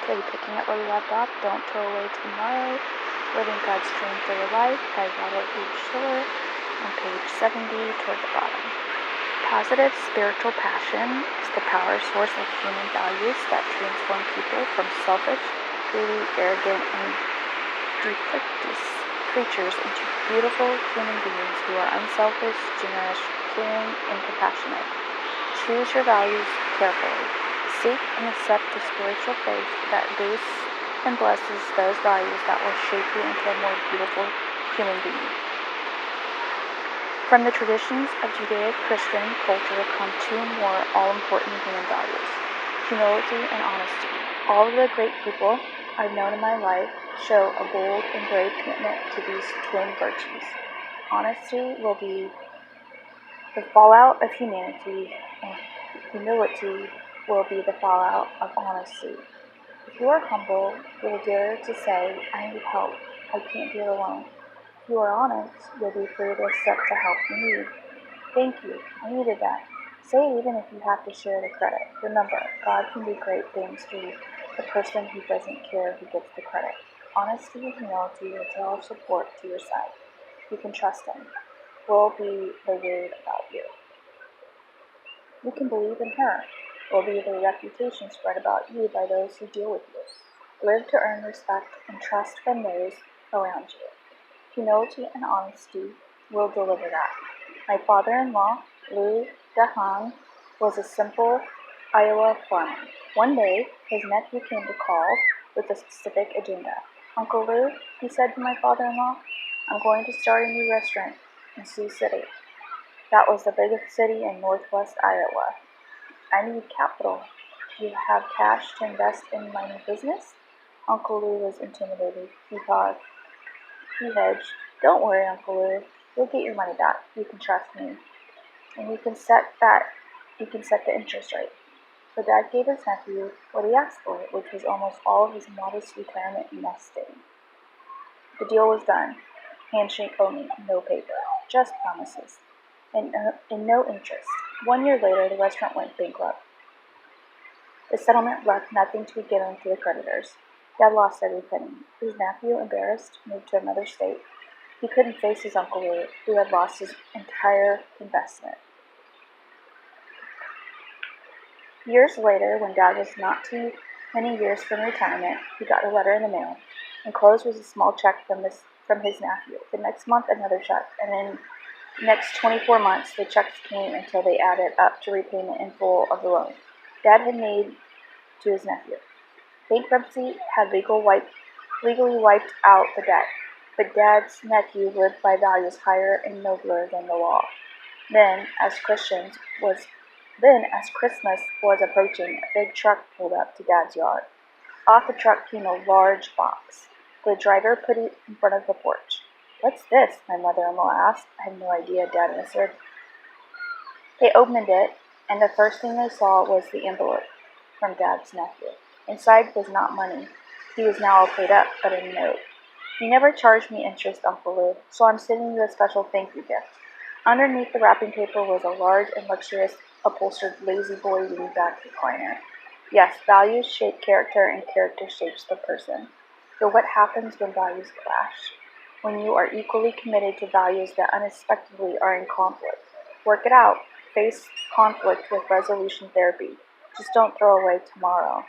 Today, picking up where we left off, Don't Throw Away Tomorrow, Living God's Dream for Your Life by Robert H. Schuller on page 70 toward the bottom. Positive spiritual passion is the power source of human values that transform people from selfish, greedy, arrogant, and duplicitous creatures into beautiful human beings who are unselfish, generous, caring, and compassionate. Choose your values carefully. Seek and accept the spiritual faith that boosts and blesses those values that will shape you into a more beautiful human being. From the traditions of Judeo-Christian culture come two more all-important human values: humility and honesty. All of the great people I've known in my life show a bold and brave commitment to these twin virtues. Honesty will be the fallout of humanity, and humility will be the fallout of honesty. If you are humble, you will dare to say, "I need help. I can't do it alone." If you are honest, you'll be free to accept the help you need. "Thank you. I needed that." Say it even if you have to share the credit. Remember, God can do great things through the person who doesn't care who gets the credit. Honesty and humility will draw support to your side. You can trust Him. Will be the word about you. You can believe in her. Will be the reputation spread about you by those who deal with you. Live to earn respect and trust from those around you. Humility and honesty will deliver that. My father-in-law, Lou DeHaan, was a simple Iowa farmer. One day, his nephew came to call with a specific agenda. "Uncle Lou," he said to my father-in-law, "I'm going to start a new restaurant in Sioux City." That was the biggest city in northwest Iowa. "I need capital. Do you have cash to invest in my new business?" Uncle Lou was intimidated. He thought. He hedged. "Don't worry, Uncle Lou. You'll get your money back. You can trust me. And you can set the interest rate." So Dad gave his nephew what he asked for, which was almost all of his modest retirement nesting. The deal was done. Handshake only, no paper, just promises, and no interest. 1 year later, the restaurant went bankrupt. The settlement left nothing to be given to the creditors. Dad lost every penny. His nephew, embarrassed, moved to another state. He couldn't face his Uncle Lou, who had lost his entire investment. Years later, when Dad was not too many years from retirement, he got a letter in the mail. Enclosed was a small check from his nephew. The next month, another check, and then the next 24 months, the checks came until they added up to repayment in full of the loan Dad had made to his nephew. Bankruptcy had legally wiped out the debt, but Dad's nephew lived by values higher and nobler than the law. Then, as Christmas was approaching, a big truck pulled up to Dad's yard. Off the truck came a large box. The driver put it in front of the porch. "What's this?" my mother-in-law asked. "I had no idea," Dad answered. They opened it, and the first thing they saw was the envelope from Dad's nephew. Inside was not money. He was now all paid up, but a note. "You never charged me interest, Uncle Lou, so I'm sending you a special thank you gift." Underneath the wrapping paper was a large and luxurious upholstered lazy boy lean-back recliner. Yes, values shape character, and character shapes the person. So what happens when values clash? When you are equally committed to values that unexpectedly are in conflict. Work it out. Face conflict with resolution therapy. Just don't throw away tomorrow.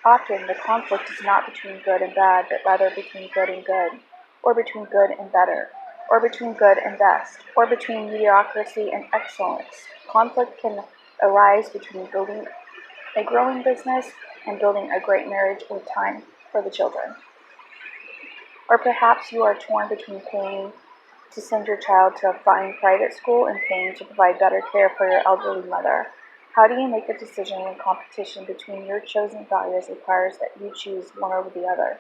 Often, the conflict is not between good and bad, but rather between good and good, or between good and better, or between good and best, or between mediocrity and excellence. Conflict can arise between building a growing business and building a great marriage or time for the children. Or perhaps you are torn between paying to send your child to a fine private school and paying to provide better care for your elderly mother. How do you make a decision when competition between your chosen values requires that you choose one over the other?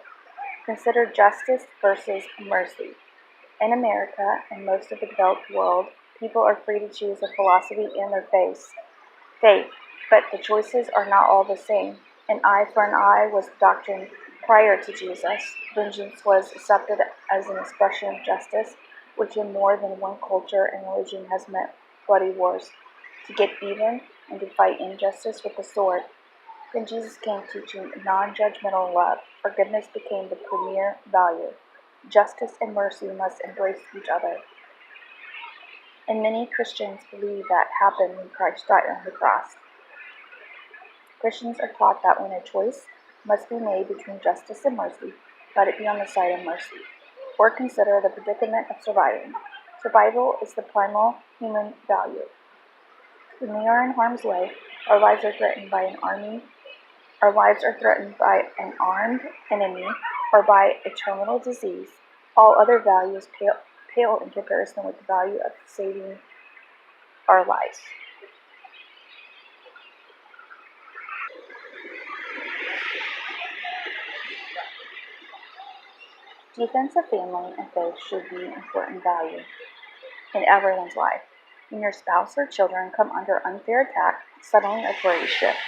Consider justice versus mercy. In America and most of the developed world, people are free to choose a philosophy in their faith, but the choices are not all the same. An eye for an eye was the doctrine prior to Jesus. Vengeance was accepted as an expression of justice, which in more than one culture and religion has meant bloody wars, to get even and to fight injustice with the sword. Then Jesus came teaching non-judgmental love. Forgiveness became the premier value. Justice and mercy must embrace each other. And many Christians believe that happened when Christ died on the cross. Christians are taught that when a choice must be made between justice and mercy, let it be on the side of mercy. Or consider the predicament of surviving. Survival is the primal human value. When we are in harm's way, our lives are threatened by an armed enemy, or by a terminal disease. All other values pale in comparison with the value of saving our lives. Defense of family and faith should be an important value in everyone's life. When your spouse or children come under unfair attack, suddenly our priorities shift,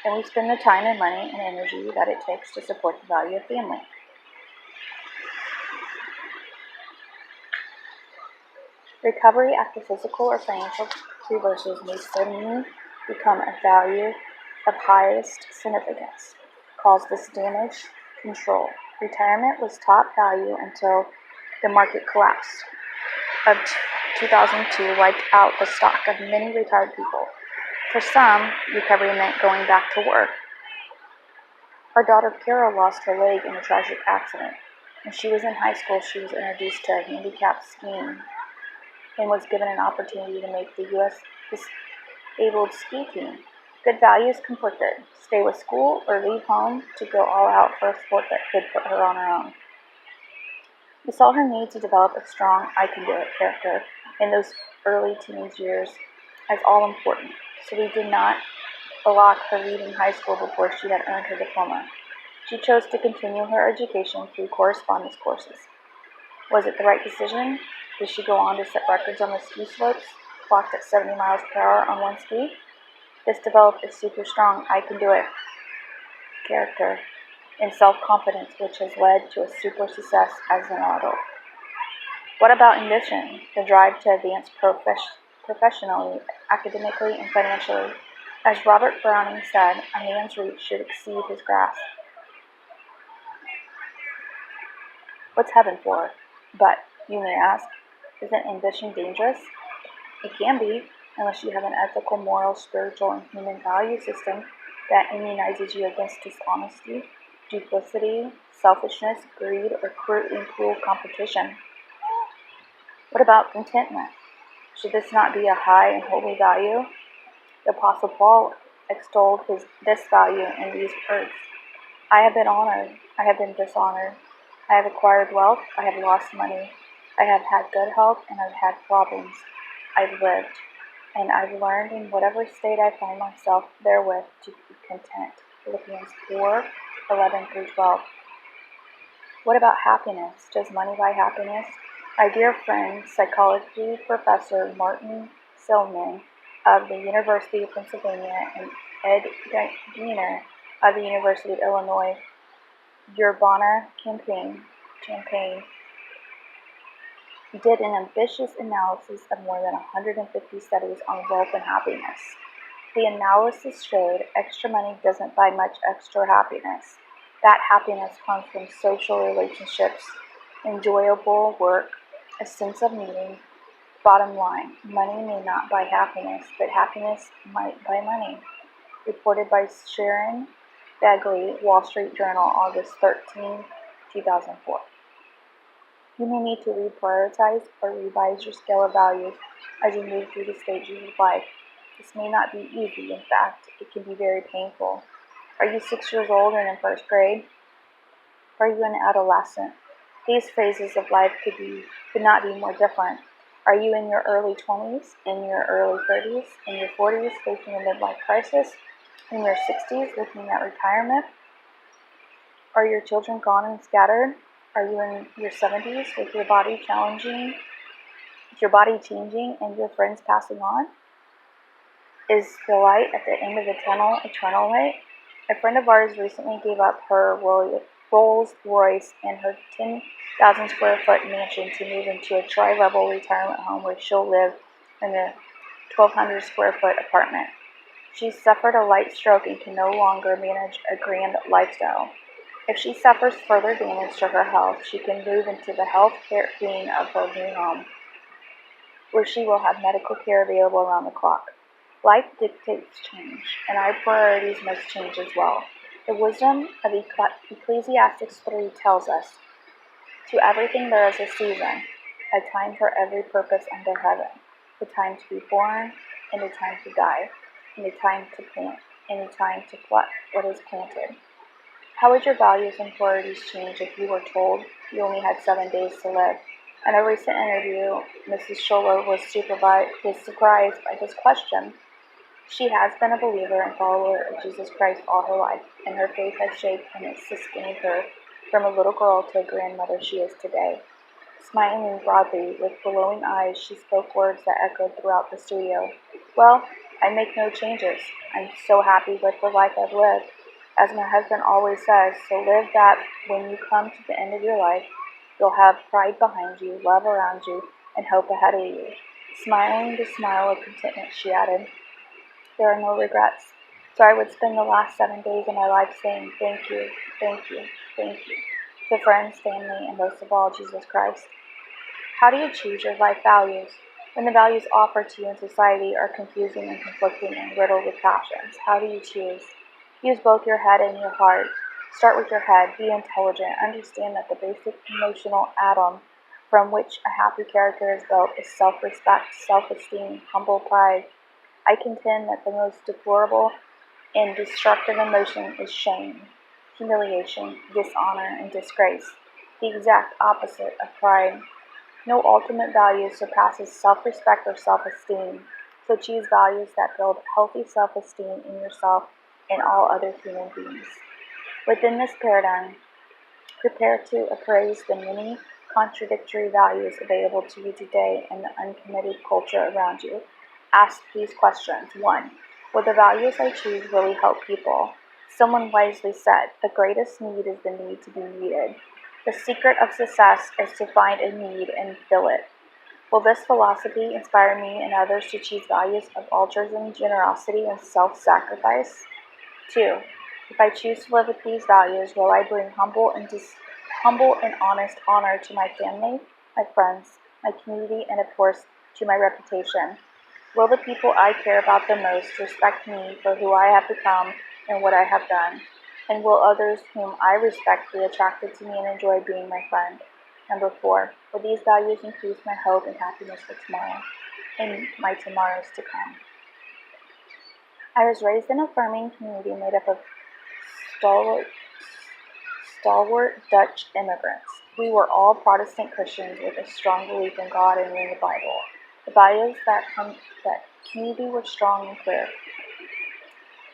and we spend the time and money and energy that it takes to support the value of family. Recovery after physical or financial reversals may suddenly become a value of highest significance. Calls this damage control. Retirement was top value until the market collapse of 2002 wiped out the stock of many retired people. For some, recovery meant going back to work. Our daughter Carol lost her leg in a tragic accident. When she was in high school, she was introduced to handicap skiing and was given an opportunity to make the U.S. disabled ski team. Good values conflicted. Stay with school or leave home to go all out for a sport that could put her on her own. We saw her need to develop a strong I can do it character in those early teenage years as all important, so we did not block her leaving high school before she had earned her diploma. She chose to continue her education through correspondence courses. Was it the right decision? Did she go on to set records on the ski slopes, clocked at 70 miles per hour on one ski? This developed a super strong I can do it character and self-confidence, which has led to a super success as an adult. What about ambition, the drive to advance professionally, academically, and financially? As Robert Browning said, a man's reach should exceed his grasp. What's heaven for? But, you may ask, isn't ambition dangerous? It can be, unless you have an ethical, moral, spiritual, and human value system that immunizes you against dishonesty, duplicity, selfishness, greed, or cruel competition. What about contentment? Should this not be a high and holy value? The Apostle Paul extolled this value in these words: I have been honored, I have been dishonored, I have acquired wealth, I have lost money, I have had good health, and I've had problems. I've lived, and I've learned in whatever state I find myself therewith to be content. Philippians 4:11-12. What about happiness? Does money buy happiness? My dear friend, psychology professor Martin Seligman of the University of Pennsylvania and Ed Diener of the University of Illinois Urbana-Champaign did an ambitious analysis of more than 150 studies on wealth and happiness. The analysis showed extra money doesn't buy much extra happiness. That happiness comes from social relationships, enjoyable work, a sense of meaning. Bottom line, money may not buy happiness, but happiness might buy money. Reported by Sharon Bagley, Wall Street Journal, August 13, 2004. You may need to reprioritize or revise your scale of values as you move through the stages of life. This may not be easy. In fact, it can be very painful. Are you 6 years old and in first grade? Are you an adolescent? These phases of life could not be more different. Are you in your early 20s, in your early 30s, in your 40s, facing a midlife crisis, in your 60s, looking at retirement? Are your children gone and scattered? Are you in your 70s with your body changing and your friends passing on? Is the light at the end of the tunnel eternal light? A friend of ours recently gave up her Rolls Royce and her 10,000 square foot mansion to move into a tri-level retirement home where she'll live in a 1,200 square foot apartment. She's suffered a light stroke and can no longer manage a grand lifestyle. If she suffers further damage to her health, she can move into the health care wing of her new home, where she will have medical care available around the clock. Life dictates change, and our priorities must change as well. The wisdom of Ecclesiastes 3 tells us, to everything there is a season, a time for every purpose under heaven, a time to be born, and a time to die, and a time to plant, and a time to pluck what is planted. How would your values and priorities change if you were told you only had 7 days to live? In a recent interview, Mrs. Schuller was surprised by this question. She has been a believer and follower of Jesus Christ all her life, and her faith has shaped and sustained her from a little girl to a grandmother she is today. Smiling broadly with glowing eyes, she spoke words that echoed throughout the studio. Well, I make no changes. I'm so happy with the life I've lived. As my husband always says, so live that when you come to the end of your life, you'll have pride behind you, love around you, and hope ahead of you. Smiling the smile of contentment, she added, there are no regrets. So I would spend the last 7 days of my life saying thank you, thank you, thank you to friends, family, and most of all, Jesus Christ. How do you choose your life values? When the values offered to you in society are confusing and conflicting and riddled with passions, how do you choose? Use both your head and your heart. Start with your head. Be intelligent. Understand that the basic emotional atom from which a happy character is built is self-respect, self-esteem, humble pride. I contend that the most deplorable and destructive emotion is shame, humiliation, dishonor, and disgrace, the exact opposite of pride. No ultimate value surpasses self-respect or self-esteem, so choose values that build healthy self-esteem in yourself and all other human beings. Within this paradigm, prepare to appraise the many contradictory values available to you today in the uncommitted culture around you. Ask these questions. 1. Will the values I choose really help people? Someone wisely said, the greatest need is the need to be needed. The secret of success is to find a need and fill it. Will this philosophy inspire me and others to choose values of altruism, generosity, and self-sacrifice? 2. If I choose to live with these values, will I bring humble and honest honor to my family, my friends, my community, and of course, to my reputation? Will the people I care about the most respect me for who I have become and what I have done? And will others whom I respect be attracted to me and enjoy being my friend? Number 4, will these values increase my hope and happiness for tomorrow and my tomorrows to come? I was raised in a farming community made up of stalwart Dutch immigrants. We were all Protestant Christians with a strong belief in God and in the Bible. The values that community were strong and clear.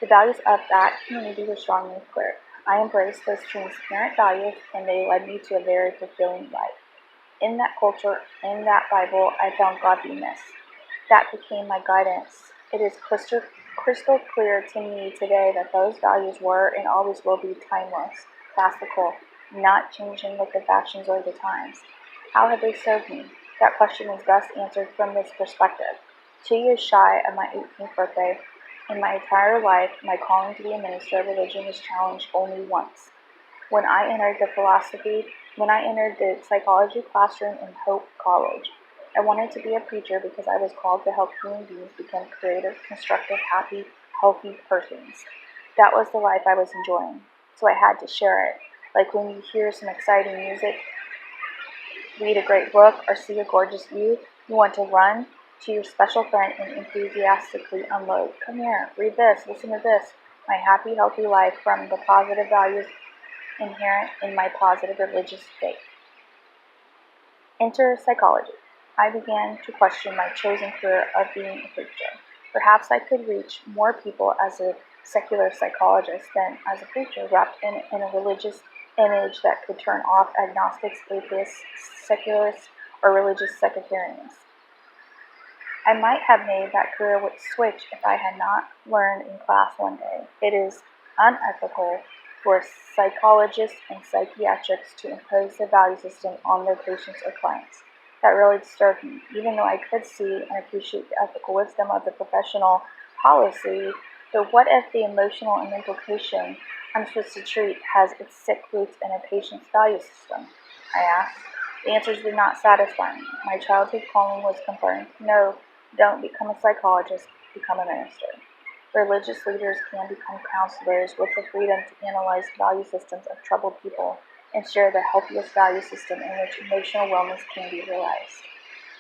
The values of that community were strong and clear. I embraced those transparent values, and they led me to a very fulfilling life. In that culture, in that Bible, I found godliness. That became my guidance. It is crystal clear to me today that those values were and always will be timeless, classical, not changing with the fashions or the times. How have they served me? That question is best answered from this perspective. 2 years shy of my 18th birthday, in my entire life, my calling to be a minister of religion was challenged only once. When I entered the psychology classroom in Hope College, I wanted to be a preacher because I was called to help human beings become creative, constructive, happy, healthy persons. That was the life I was enjoying, so I had to share it. Like when you hear some exciting music, read a great book, or see a gorgeous view, you want to run to your special friend and enthusiastically unload. Come here, read this, listen to this. My happy, healthy life from the positive values inherent in my positive religious faith. Enter psychology. I began to question my chosen career of being a preacher. Perhaps I could reach more people as a secular psychologist than as a preacher wrapped in a religious image that could turn off agnostics, atheists, secularists, or religious sectarians. I might have made that career switch if I had not learned in class one day. It is unethical for psychologists and psychiatrists to impose their value system on their patients or clients. That really disturbed me. Even though I could see and appreciate the ethical wisdom of the professional policy, But what if the emotional and mental condition I'm supposed to treat has its sick roots in a patient's value system? I asked. The answers did not satisfy me. My childhood calling was confirmed. No, don't become a psychologist, become a minister. Religious leaders can become counselors with the freedom to analyze value systems of troubled people and share the healthiest value system in which emotional wellness can be realized.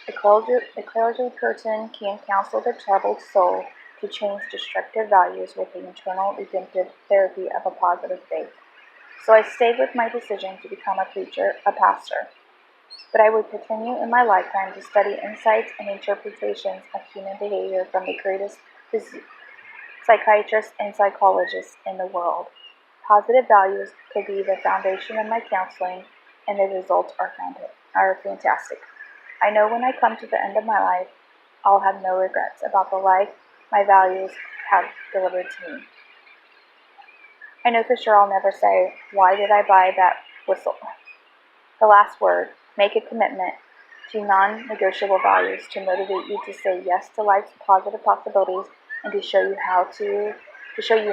A clergy person can counsel the troubled soul to change destructive values with the internal redemptive therapy of a positive faith. So I stayed with my decision to become a preacher, a pastor. But I would continue in my lifetime to study insights and interpretations of human behavior from the greatest psychiatrists and psychologists in the world. Positive values could be the foundation of my counseling, and the results are fantastic. I know when I come to the end of my life, I'll have no regrets about the life my values have delivered to me. I know for sure I'll never say, why did I buy that whistle? The last word, make a commitment to non-negotiable values to motivate you to say yes to life's positive possibilities and to show you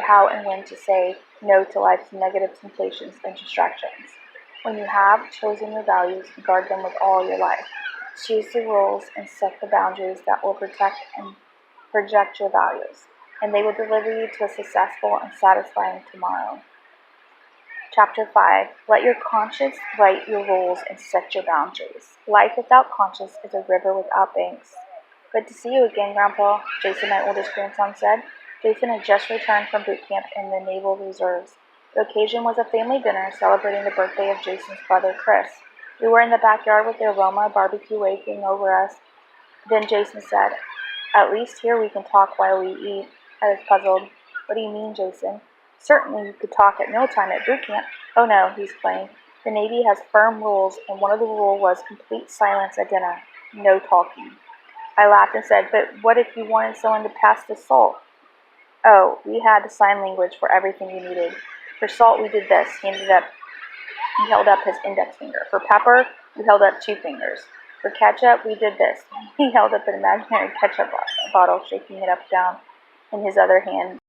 how and when to say no to life's negative temptations and distractions. When you have chosen your values, guard them with all your life. Choose the rules and set the boundaries that will protect and project your values, and they will deliver you to a successful and satisfying tomorrow. Chapter 5. Let your conscience write your rules and set your boundaries. Life without conscience is a river without banks. Good to see you again, Grandpa, Jason, my oldest grandson, said. Jason had just returned from boot camp in the Naval Reserves. The occasion was a family dinner celebrating the birthday of Jason's brother, Chris. We were in the backyard with the aroma of barbecue wafting over us. Then Jason said, "At least here we can talk while we eat." I was puzzled. "What do you mean, Jason?" "Certainly you could talk at mealtime at boot camp." "Oh no," he explained. "The Navy has firm rules, and one of the rules was complete silence at dinner. No talking." I laughed and said, "But what if you wanted someone to pass the salt?" "Oh, we had sign language for everything we needed. For salt, we did this." He held up his index finger. "For pepper, we held up 2 fingers. For ketchup, we did this." He held up an imaginary ketchup bottle, shaking it up and down in his other hand.